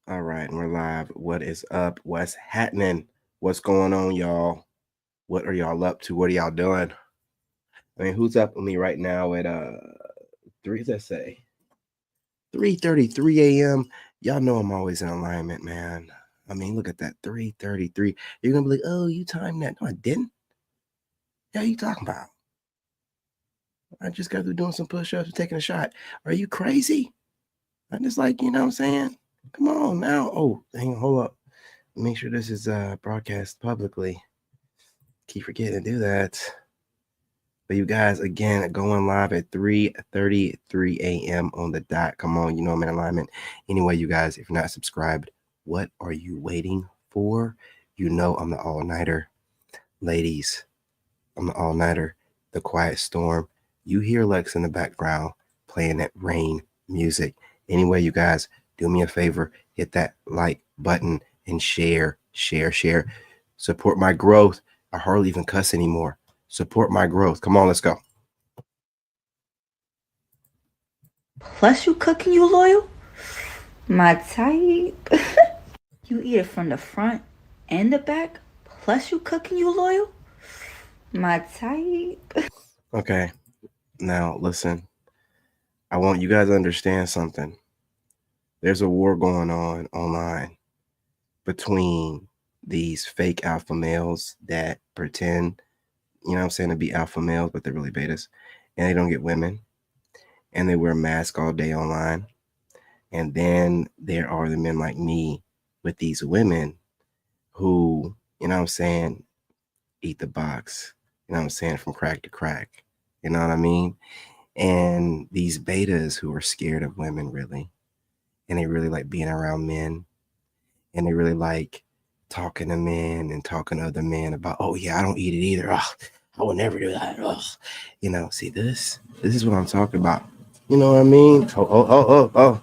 All right, we're live. What is up? What's happening? What's going on, y'all? What are y'all up to? What are y'all doing? I mean, who's up with me right now at three? Let's say 3:33 a.m. Y'all know I'm always in alignment, man. I mean, look at that 3:33. You're gonna be like, oh, you timed that? No, I didn't. Yeah, you talking about? I just got through doing some push-ups and taking a shot. Are you crazy? I just like, you know what I'm saying? Come on now. Oh, hang on, hold up. Make sure this is broadcast publicly. Keep forgetting to do that. But you guys, again, going live at 3:33 a.m. on the dot. Come on, you know I'm in alignment. Anyway, you guys, if you're not subscribed, what are you waiting for? You know I'm the all-nighter. Ladies, I'm the all-nighter. The Quiet Storm. You hear Lex in the background playing that rain music. Anyway, you guys, do me a favor. Hit that like button and share. Support my growth. I hardly even cuss anymore. Support my growth. Come on, let's go. Plus you cooking, you loyal? My type. You eat it from the front and the back. Plus you cooking, you loyal? My type. Okay, now listen. I want you guys to understand something. There's a war going on online between these fake alpha males that pretend, you know what I'm saying, to be alpha males, but they're really betas, and they don't get women, and they wear masks all day online. And then there are the men like me with these women who, you know what I'm saying, eat the box, you know what I'm saying, from crack to crack. You know what I mean? And these betas who are scared of women, really, and they really like being around men, and they really like talking to men and talking to other men about, oh yeah, I don't eat it either. Oh, I will never do that. Oh, you know, see this is what I'm talking about. You know what I mean? Oh.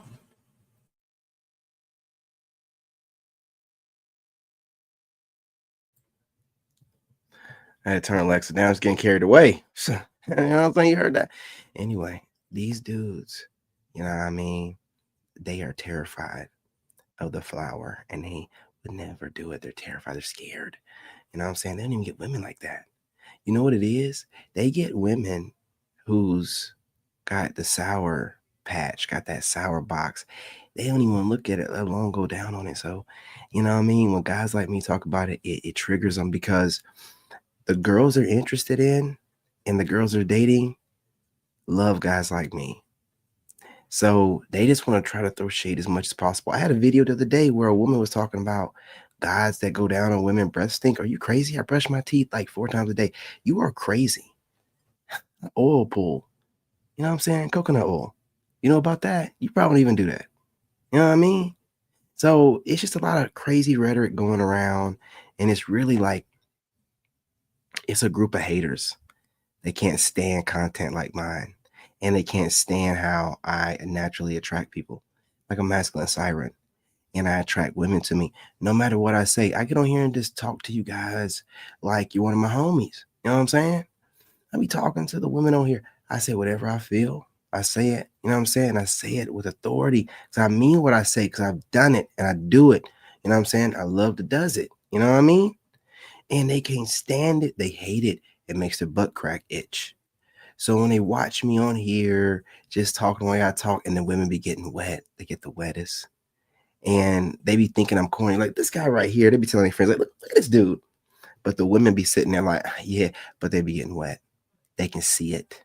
I had to turn Alexa down. I was getting carried away. You know what I'm saying? You heard that. Anyway, these dudes, you know what I mean? They are terrified of the flower and they would never do it. They're terrified. They're scared. You know what I'm saying? They don't even get women like that. You know what it is? They get women who's got the sour patch, got that sour box. They don't even look at it, let alone go down on it. So, you know what I mean? When guys like me talk about it, it triggers them because the girls they're interested in and the girls they're dating love guys like me. So they just want to try to throw shade as much as possible. I had a video the other day where a woman was talking about guys that go down on women breath stink. Are you crazy? I brush my teeth like 4 times a day. You are crazy. Oil pool. You know what I'm saying? Coconut oil. You know about that? You probably don't even do that. You know what I mean? So it's just a lot of crazy rhetoric going around. And it's really like it's a group of haters. They can't stand content like mine. And they can't stand how I naturally attract people like a masculine siren. And I attract women to me. No matter what I say, I get on here and just talk to you guys like you're one of my homies. You know what I'm saying? I be talking to the women on here. I say whatever I feel. I say it. You know what I'm saying? I say it with authority because I mean what I say because I've done it and I do it. You know what I'm saying? I love to does it. You know what I mean? And they can't stand it. They hate it. It makes their butt crack itch. So when they watch me on here, just talking the way I talk, and the women be getting wet, they get the wettest. And they be thinking I'm corny. Like this guy right here, they be telling their friends, like, look at this dude. But the women be sitting there like, yeah, but they be getting wet. They can see it.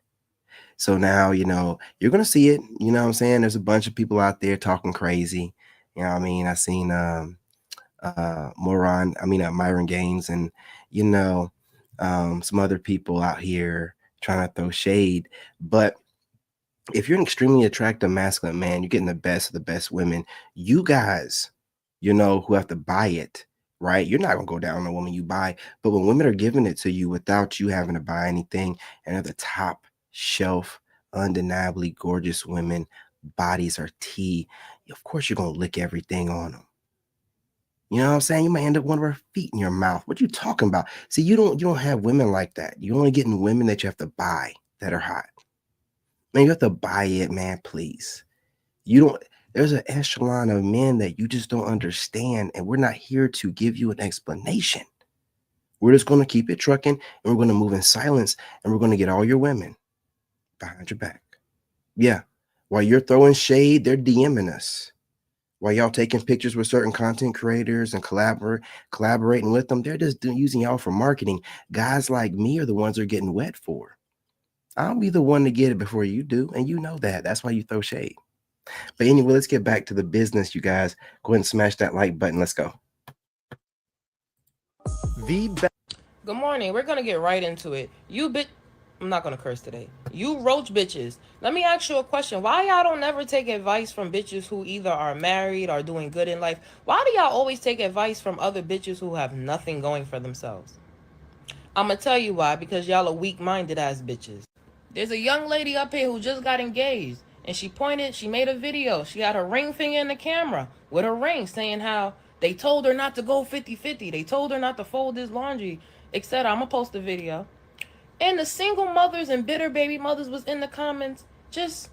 So now, you know, you're gonna see it. You know what I'm saying? There's a bunch of people out there talking crazy. You know what I mean? I seen Myron Gaines and you know, some other people out here trying to throw shade. But if you're an extremely attractive masculine man, you're getting the best of the best women. You guys, you know, who have to buy it, right? You're not gonna go down on a woman you buy, but when women are giving it to you without you having to buy anything, and they're the top shelf, undeniably gorgeous women, bodies are tea. Of course, you're gonna lick everything on them. You know what I'm saying? You might end up one of her feet in your mouth. What you talking about? See, you don't have women like that. You're only getting women that you have to buy that are hot. Man, you have to buy it, man, please. You don't There's an echelon of men that you just don't understand, and we're not here to give you an explanation. We're just going to keep it trucking, and we're going to move in silence, and we're going to get all your women behind your back. Yeah. While you're throwing shade, they're DMing us. While y'all taking pictures with certain content creators and collaborating with them, they're just using y'all for marketing. Guys like me are the ones they're getting wet for. I'll be the one to get it before you do, and you know that. That's why you throw shade. But anyway, let's get back to the business, you guys. Go ahead and smash that like button. Let's go. Good morning. We're gonna get right into it. I'm not gonna curse today. You roach bitches. Let me ask you a question. Why y'all don't never take advice from bitches who either are married or doing good in life? Why do y'all always take advice from other bitches who have nothing going for themselves? I'm gonna tell you why. Because y'all are weak-minded ass bitches. There's a young lady up here who just got engaged, and she made a video. She had her ring finger in the camera with her ring, saying how they told her not to go 50-50. They told her not to fold this laundry, etc. I'm gonna post the video. And the single mothers and bitter baby mothers was in the comments just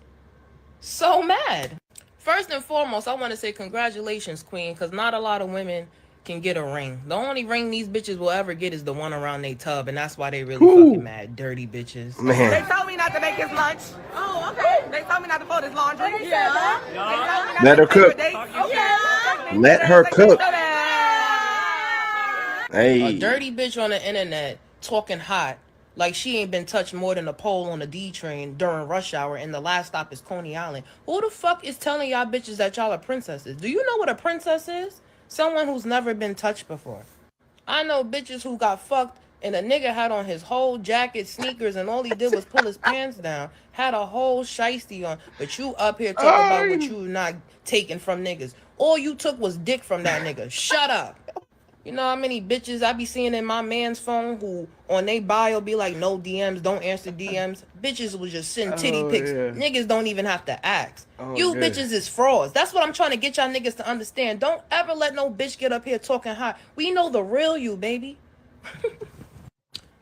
so mad. First and foremost, I want to say congratulations, queen, because not a lot of women can get a ring. The only ring these bitches will ever get is the one around their tub, and that's why they really fucking mad. Dirty bitches. Man. They told me not to make his lunch. Oh, okay. They told me not to fold his laundry. Yeah. Let her cook. Let her cook. Hey. A dirty bitch on the internet talking hot like she ain't been touched more than a pole on a D train during rush hour and the last stop is Coney Island. Who the fuck is telling y'all bitches that y'all are princesses? Do you know what a princess is? Someone who's never been touched before. I know bitches who got fucked and a nigga had on his whole jacket, sneakers, and all he did was pull his pants down. Had a whole shiesty on. But you up here talking about what you not taking from niggas. All you took was dick from that nigga. Shut up. You know how many bitches I be seeing in my man's phone who on they bio be like, no DMs, don't answer DMs. Bitches will just send titty pics. Yeah. Niggas don't even have to ask. You bitches is frauds. That's what I'm trying to get y'all niggas to understand. Don't ever let no bitch get up here talking hot. We know the real you, baby.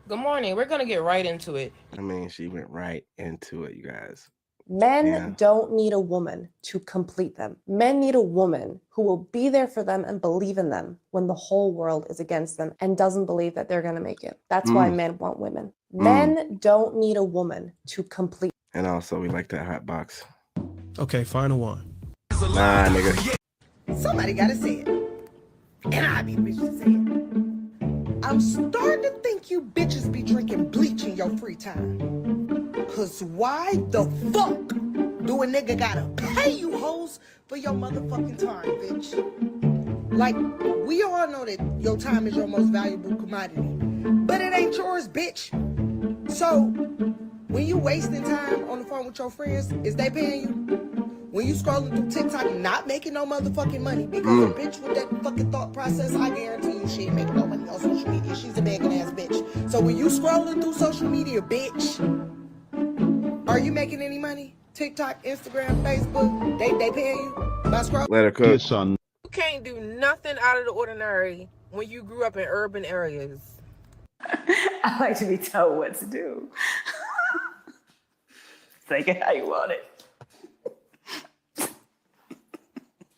Good morning. We're going to get right into it. I mean, she went right into it, you guys. Men don't need a woman to complete them. Men need a woman who will be there for them and believe in them when the whole world is against them and doesn't believe that they're going to make it. That's why men want women. Men don't need a woman to complete. And also, we like that hot box. Okay, final one. Nah, nigga. Somebody gotta say it. And I be the bitch to say it. I'm starting to think you bitches be drinking bleach in your free time. Cause why the fuck do a nigga gotta pay you hoes for your motherfucking time, bitch? Like, we all know that your time is your most valuable commodity. But it ain't yours, bitch. So, when you wasting time on the phone with your friends, is they paying you? When you scrolling through TikTok, not making no motherfucking money, because a bitch with that fucking thought process, I guarantee you she ain't making no money on social media. She's a begging ass bitch. So when you scrolling through social media, bitch, are you making any money? TikTok, Instagram, Facebook, they paying you by scrolling? Let her cook. You can't do nothing out of the ordinary when you grew up in urban areas. I like to be told what to do. Take it how you want it.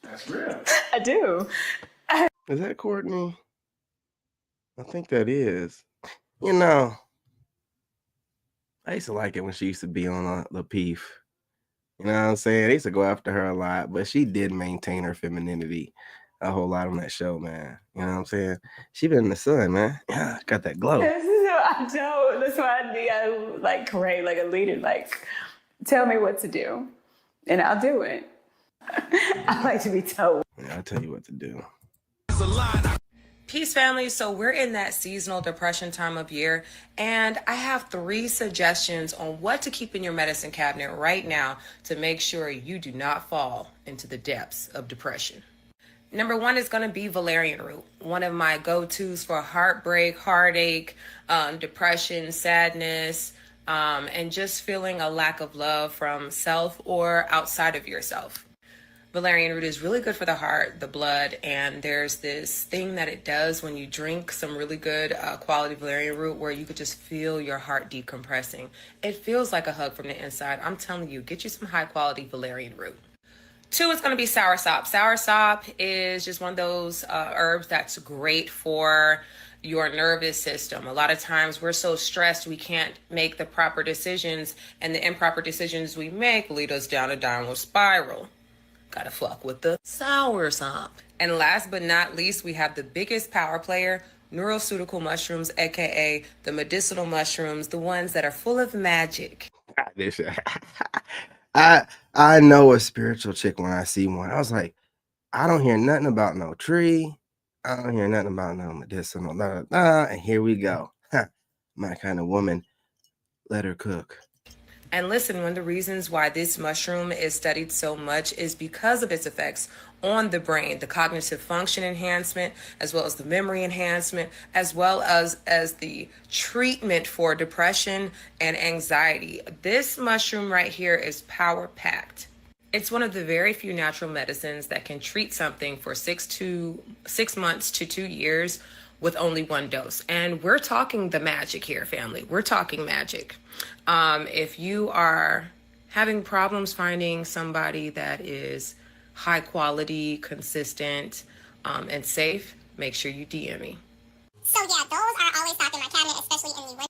That's real. I do. Is that Courtney? I think that is. You know, I used to like it when she used to be on the Peef. You know what I'm saying? They used to go after her a lot, but she did maintain her femininity a whole lot on that show, man. You know what I'm saying? She been in the sun, man. Yeah, got that glow. I don't. That's why I like create like a leader. Like, tell me what to do, and I'll do it. I like to be told. Yeah, I'll tell you what to do. Peace, family. So we're in that seasonal depression time of year, and I have 3 suggestions on what to keep in your medicine cabinet right now to make sure you do not fall into the depths of depression. Number 1 is going to be valerian root, one of my go-tos for heartbreak, heartache, depression, sadness, and just feeling a lack of love from self or outside of yourself. Valerian root is really good for the heart, the blood, and there's this thing that it does when you drink some really good quality valerian root where you could just feel your heart decompressing. It feels like a hug from the inside. I'm telling you, get you some high quality valerian root. Two is going to be soursop. Soursop is just one of those herbs that's great for your nervous system. A lot of times we're so stressed we can't make the proper decisions, and the improper decisions we make lead us down a downward spiral. Gotta fuck with the soursop. And last but not least, we have the biggest power player, neuroceutical mushrooms, aka the medicinal mushrooms, the ones that are full of magic. I know a spiritual chick when I see one. I was like, I don't hear nothing about no tree. I don't hear nothing about no medicinal. And here we go. My kind of woman. Let her cook. And listen, one of the reasons why this mushroom is studied so much is because of its effects on the brain, the cognitive function enhancement, as well as the memory enhancement, as well as the treatment for depression and anxiety. This mushroom right here is power packed. It's one of the very few natural medicines that can treat something for 6 months to 2 years with only one dose. And we're talking the magic here, family. We're talking magic. If you are having problems finding somebody that is high quality, consistent, and safe, make sure you DM me. So yeah, those are always stocked in my cabinet, especially in the winter.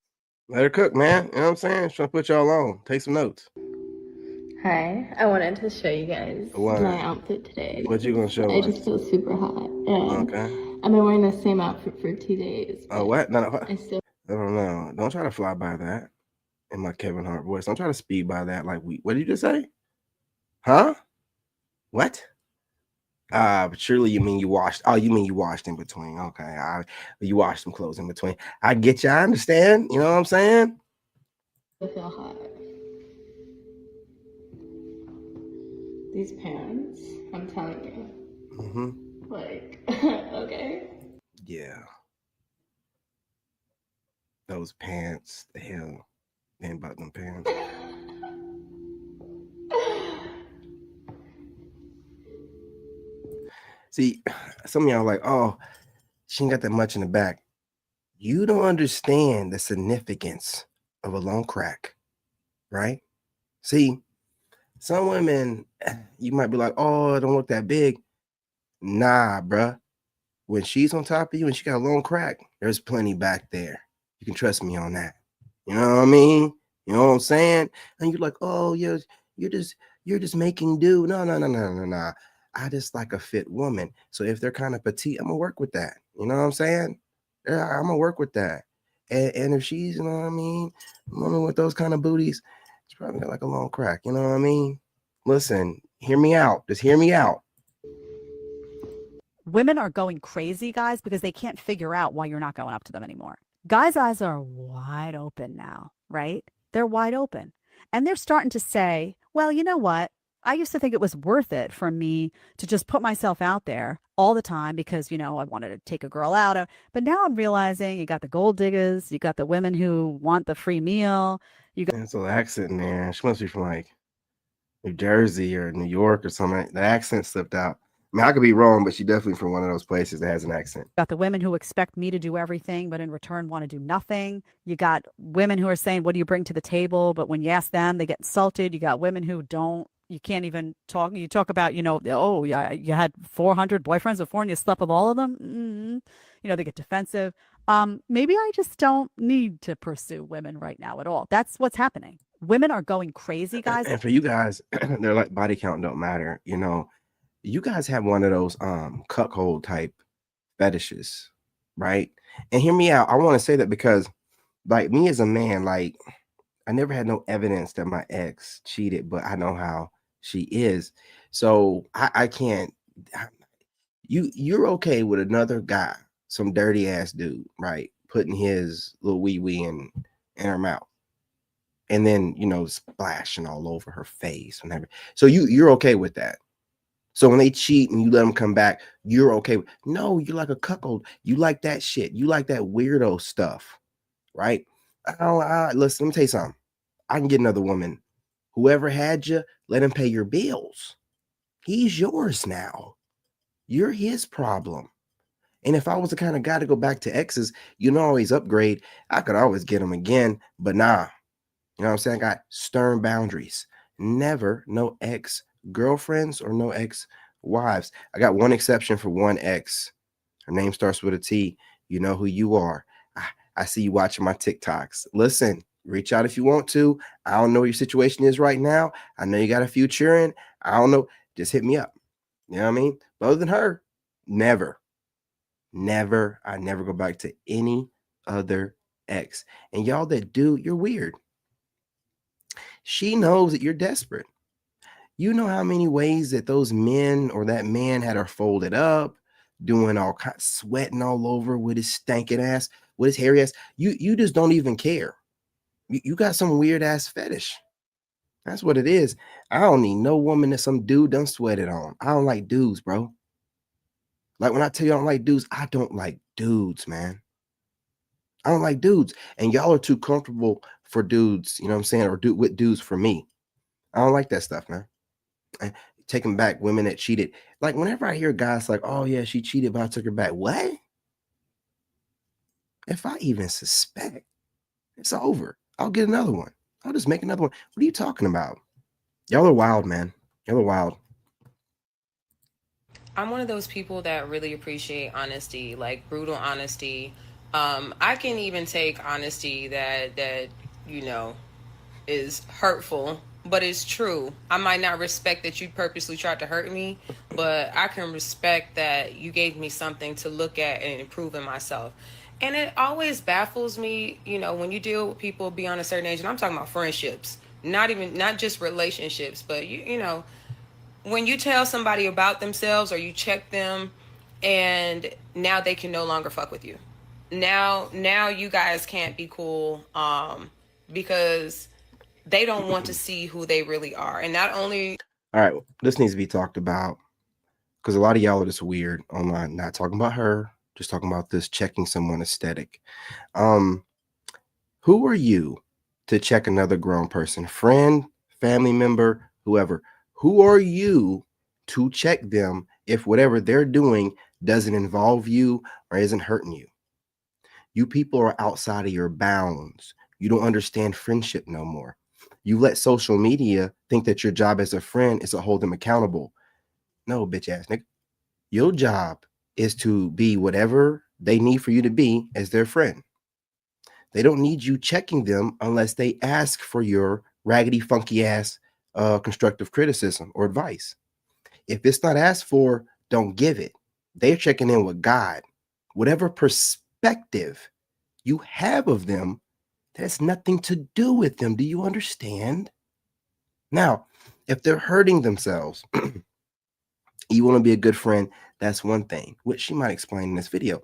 Let her cook, man. You know what I'm saying? She's trying to put y'all on. Take some notes. Hi, I wanted to show you guys my outfit today. What you gonna show us? I just feel super hot. And okay. I've been wearing the same outfit for 2 days. Oh, what? No. I still don't know. Don't try to fly by that in my Kevin Hart voice. Don't try to speed by that like what did you just say? Huh? What? But surely you mean you washed. Oh, you mean you washed in between. Okay. You washed some clothes in between. I get you. I understand. You know what I'm saying? feel hot. These pants, I'm telling you. Mm-hmm. Like, okay. Yeah. Those pants, the hell. They ain't about them pants. See, some of y'all are like, oh, she ain't got that much in the back. You don't understand the significance of a long crack, right? See, some women, you might be like, oh, it don't look that big. Nah, bruh. When she's on top of you and she got a long crack, there's plenty back there. You can trust me on that. You know what I mean? You know what I'm saying? And you're like, oh, you're just making do. No. I just like a fit woman. So if they're kind of petite, I'm gonna work with that. You know what I'm saying? Yeah, I'm gonna work with that. And if she's, you know what I mean, a woman with those kind of booties, it's probably got like a long crack. You know what I mean? Listen, hear me out. Just hear me out. Women are going crazy, guys, because they can't figure out why you're not going up to them anymore. Guys' eyes are wide open now, right? They're wide open. And they're starting to say, well, you know what? I used to think it was worth it for me to just put myself out there all the time because, I wanted to take a girl out. But now I'm realizing you got the gold diggers, you got the women who want the free meal. You got There's an accent in there. She must be from like New Jersey or New York or something. The accent slipped out. I mean, I could be wrong, but she definitely from one of those places that has an accent. Got the women who expect me to do everything, but in return want to do nothing. You got women who are saying, what do you bring to the table? But when you ask them, they get insulted. You got women who don't. You can't even talk. You talk about, oh, yeah, you had 400 boyfriends before and you slept with all of them. Mm-hmm. They get defensive. Maybe I just don't need to pursue women right now at all. That's what's happening. Women are going crazy, guys. And for you guys, they're like body count don't matter. You guys have one of those cuckold type fetishes, right? And hear me out. I want to say that because like me as a man, like I never had no evidence that my ex cheated, but I know how she is. So I can't. You're okay with another guy, some dirty ass dude, right? Putting his little wee wee in her mouth. And then, splashing all over her face. Whenever. So you're okay with that. So when they cheat and you let them come back, you're okay. No, you're like a cuckold. You like that shit. You like that weirdo stuff, right? Listen, let me tell you something. I can get another woman. Whoever had you, let him pay your bills. He's yours now. You're his problem. And if I was the kind of guy to go back to exes, always upgrade. I could always get him again, but nah. You know what I'm saying? I got stern boundaries. Never no ex girlfriends or no ex-wives. I got one exception for one ex. Her name starts with a T. You know who you are. I see you watching my TikToks. Listen, reach out if you want to. I don't know what your situation is right now. I know you got a few cheering. I don't know. Just hit me up. You know what I mean? But other than her, never. I never go back to any other ex. And y'all that do, you're weird. She knows that you're desperate. You know how many ways that those men or that man had her folded up, doing all kinds, sweating all over with his stinking ass, with his hairy ass. You just don't even care. You got some weird ass fetish. That's what it is. I don't need no woman that some dude done sweated on. I don't like dudes, bro. Like when I tell you I don't like dudes, I don't like dudes, man. I don't like dudes. And y'all are too comfortable for dudes, you know what I'm saying? Or with dudes for me. I don't like that stuff, man. And taking back women that cheated. Like whenever I hear guys like, oh yeah, she cheated, but I took her back. What? If I even suspect, it's over. I'll get another one. I'll just make another one. What are you talking about? Y'all are wild, man. Y'all are wild. I'm one of those people that really appreciate honesty, like brutal honesty. I can even take honesty that you know is hurtful, but it's true. I might not respect that you purposely tried to hurt me, but I can respect that you gave me something to look at and improve in myself. And it always baffles me, when you deal with people beyond a certain age, and I'm talking about friendships, not just relationships, but you know, when you tell somebody about themselves or you check them and now they can no longer fuck with you. Now you guys can't be cool because they don't want to see who they really are. And not only All right, this needs to be talked about because a lot of y'all are just weird online. Not talking about her, just talking about this checking someone aesthetic. Who are you to check another grown person, friend, family member, whoever? Who are you to check them if whatever they're doing doesn't involve you or isn't hurting you? You people are outside of your bounds. You don't understand friendship no more. You let social media think that your job as a friend is to hold them accountable. No, bitch ass nigga. Your job is to be whatever they need for you to be as their friend. They don't need you checking them unless they ask for your raggedy, funky ass constructive criticism or advice. If it's not asked for, don't give it. They're checking in with God. Whatever perspective you have of them, that has nothing to do with them. Do you understand? Now, if they're hurting themselves, you want to be a good friend, that's one thing, which she might explain in this video.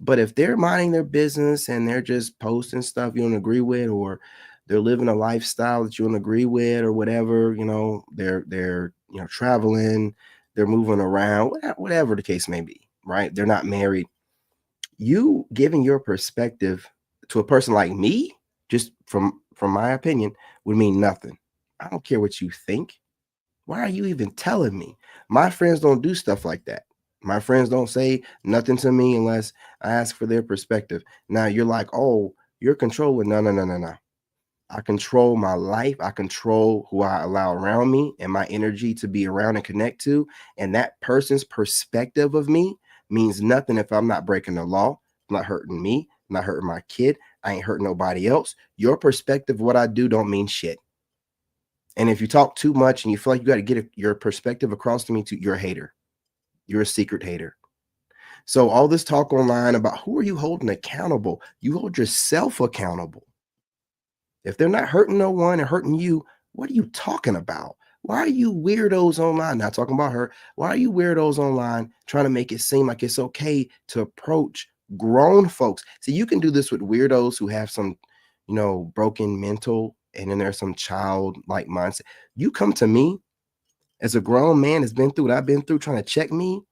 But if they're minding their business and they're just posting stuff you don't agree with, or they're living a lifestyle that you don't agree with, or whatever, they're traveling, they're moving around, whatever the case may be, right? They're not married. You giving your perspective to a person like me, just from my opinion, would mean nothing. I don't care what you think. Why are you even telling me? My friends don't do stuff like that. My friends don't say nothing to me unless I ask for their perspective. Now you're like, oh, you're controlling. No, no, no, no, no. I control my life. I control who I allow around me and my energy to be around and connect to. And that person's perspective of me means nothing if I'm not breaking the law, not hurting me, not hurting my kid. I ain't hurting nobody else. Your perspective of what I do don't mean shit. And if you talk too much and you feel like you got to get your perspective across to me, you're a hater. You're a secret hater. So all this talk online about who are you holding accountable? You hold yourself accountable. If they're not hurting no one and hurting you, what are you talking about? Why are you weirdos online? Not talking about her. Why are you weirdos online trying to make it seem like it's okay to approach grown folks? See, you can do this with weirdos who have some, broken mental, and then there's some childlike mindset. You come to me as a grown man that's been through what I've been through trying to check me.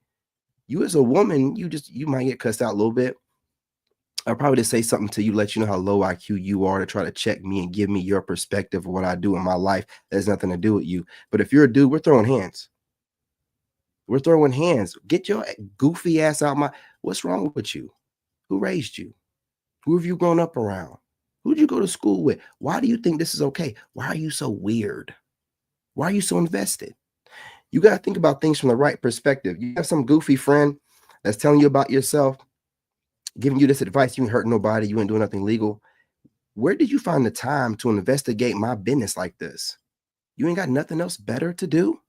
You as a woman, you might get cussed out a little bit. I'll probably just say something to you, let you know how low IQ you are to try to check me and give me your perspective of what I do in my life. That has nothing to do with you. But if you're a dude, we're throwing hands. We're throwing hands. Get your goofy ass out what's wrong with you? Who raised you? Who have you grown up around? Who did you go to school with? Why do you think this is okay? Why are you so weird? Why are you so invested? You got to think about things from the right perspective. You have some goofy friend that's telling you about yourself, giving you this advice. You ain't hurting nobody. You ain't doing nothing legal. Where did you find the time to investigate my business like this? You ain't got nothing else better to do?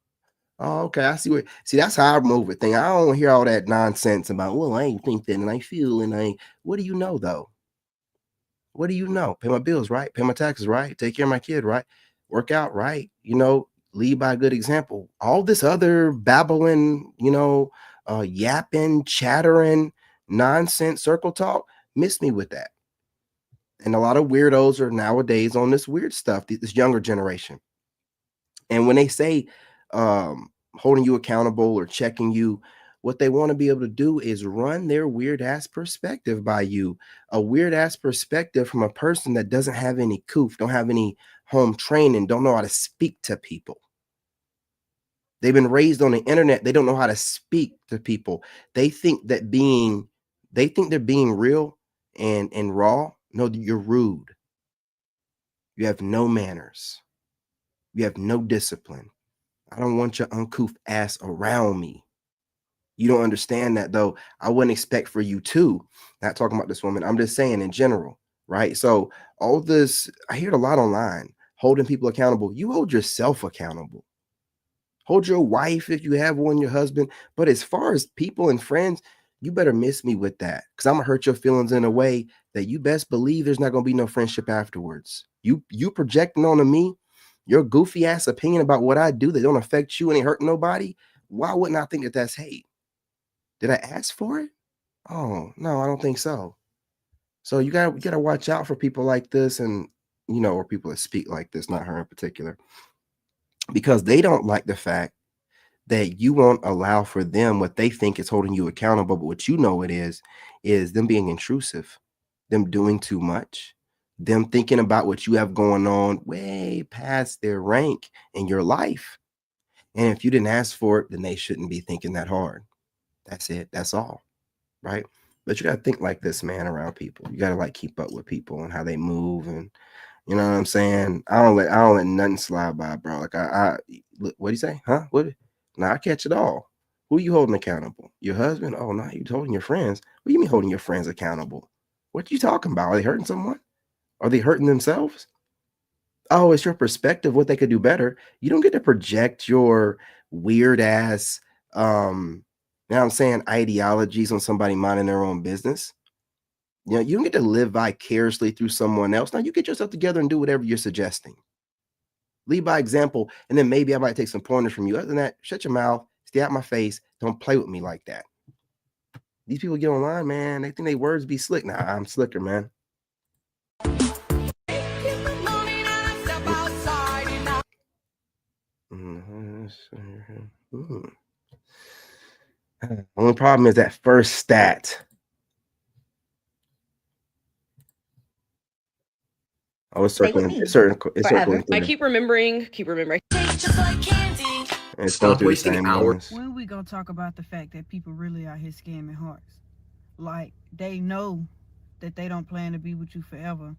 Oh, okay. I see that's how I move it thing. I don't hear all that nonsense about, well, I ain't think that and I feel and I what do you know though? What do you know? Pay my bills, right? Pay my taxes, right? Take care of my kid, right? Work out, right? Lead by a good example. All this other babbling, yapping, chattering, nonsense, circle talk, miss me with that. And a lot of weirdos are nowadays on this weird stuff, this younger generation. And when they say holding you accountable or checking you, what they want to be able to do is run their weird ass perspective by you, a weird ass perspective from a person that doesn't have any coof, don't have any home training, don't know how to speak to people. They've been raised on the internet. They don't know how to speak to people. They think they're being real and raw. No, you're rude. You have no manners. You have no discipline. I don't want your uncouth ass around me. You don't understand that though. I wouldn't expect for you to. Not talking about this woman. I'm just saying in general, right? So all this, I hear it a lot online, holding people accountable. You hold yourself accountable. Hold your wife if you have one, your husband. But as far as people and friends, you better miss me with that because I'm gonna hurt your feelings in a way that you best believe there's not gonna be no friendship afterwards. You projecting onto me your goofy ass opinion about what I do that don't affect you and ain't hurting nobody. Why wouldn't I think that that's hate? Did I ask for it? Oh no, I don't think so. So you gotta watch out for people like this, and or people that speak like this, not her in particular, because they don't like the fact that you won't allow for them what they think is holding you accountable, but what it is them being intrusive, them doing too much, them thinking about what you have going on way past their rank in your life. And if you didn't ask for it, then they shouldn't be thinking that hard. That's it. That's all. Right. But you got to think like this, man, around people. You got to like keep up with people and how they move. And you know what I'm saying? I don't let nothing slide by, bro. Like what do you say? Huh? What? Nah, I catch it all. Who you holding accountable? Your husband? Oh, no, you holding your friends. What do you mean holding your friends accountable? What you talking about? Are they hurting someone? Are they hurting themselves? Oh, it's your perspective, what they could do better. You don't get to project your weird ass, now I'm saying ideologies on somebody minding their own business. You don't get to live vicariously through someone else. Now you get yourself together and do whatever you're suggesting. Lead by example, and then maybe I might take some pointers from you. Other than that, shut your mouth, stay out my face. Don't play with me like that. These people get online, man. They think they words be slick. Nah, I'm slicker, man. Only problem is that first stat. I was circling. It's circling. I keep remembering. It's going through the same ones. When we gonna talk about the fact that people really out here scamming hearts? Like they know that they don't plan to be with you forever,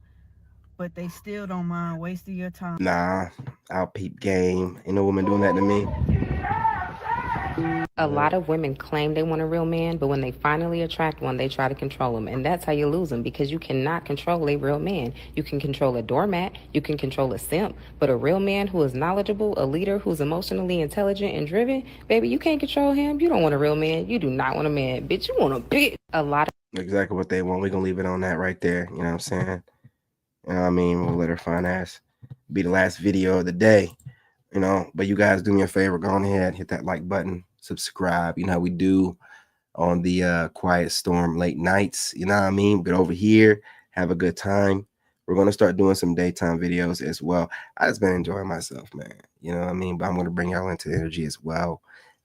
but they still don't mind wasting your time. Nah, I'll peep game. Ain't no woman doing that to me. A lot of women claim they want a real man, but when they finally attract one, they try to control him. And that's how you lose them, because you cannot control a real man. You can control a doormat, you can control a simp, but a real man who is knowledgeable, a leader who's emotionally intelligent and driven, baby, you can't control him. You don't want a real man. You do not want a man. Bitch, you want a bitch. A lot of exactly what they want. We're going to leave it on that right there. You know what I'm saying? You know what I mean? We'll let her fine ass be the last video of the day. But you guys do me a favor, go on ahead, hit that like button, subscribe. You know how we do on the Quiet Storm late nights. You know what I mean? Get over here, have a good time. We're going to start doing some daytime videos as well. I just been enjoying myself, man. You know what I mean? But I'm going to bring y'all into energy as well.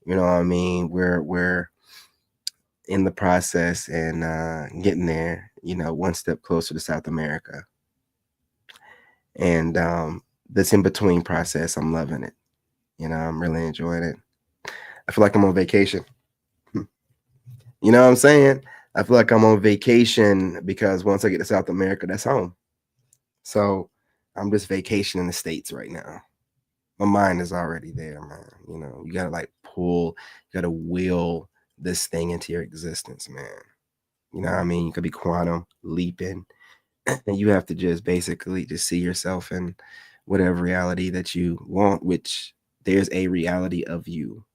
You know what I mean? We're in the process and getting there, one step closer to South America. And this in-between process, I'm loving it. I'm really enjoying it. I feel like I'm on vacation. You know what I'm saying? I feel like I'm on vacation because once I get to South America, that's home. So I'm just vacationing in the States right now. My mind is already there, man. You know, you gotta like pull, you gotta will this thing into your existence, man. You know what I mean? You could be quantum leaping, and you have to just basically just see yourself in whatever reality that you want, which there's a reality of you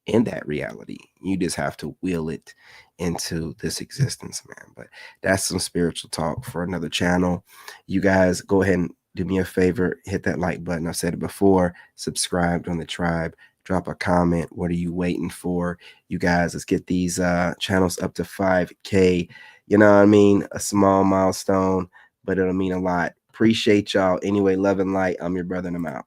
in that reality. You just have to will it into this existence, man. But that's some spiritual talk for another channel. You guys go ahead and do me a favor, hit that like button. I've said it before, subscribe on the tribe, drop a comment. What are you waiting for? You guys, let's get these channels up to 5K. You know what I mean? A small milestone, but it'll mean a lot. Appreciate y'all. Anyway, love and light. I'm your brother and I'm out.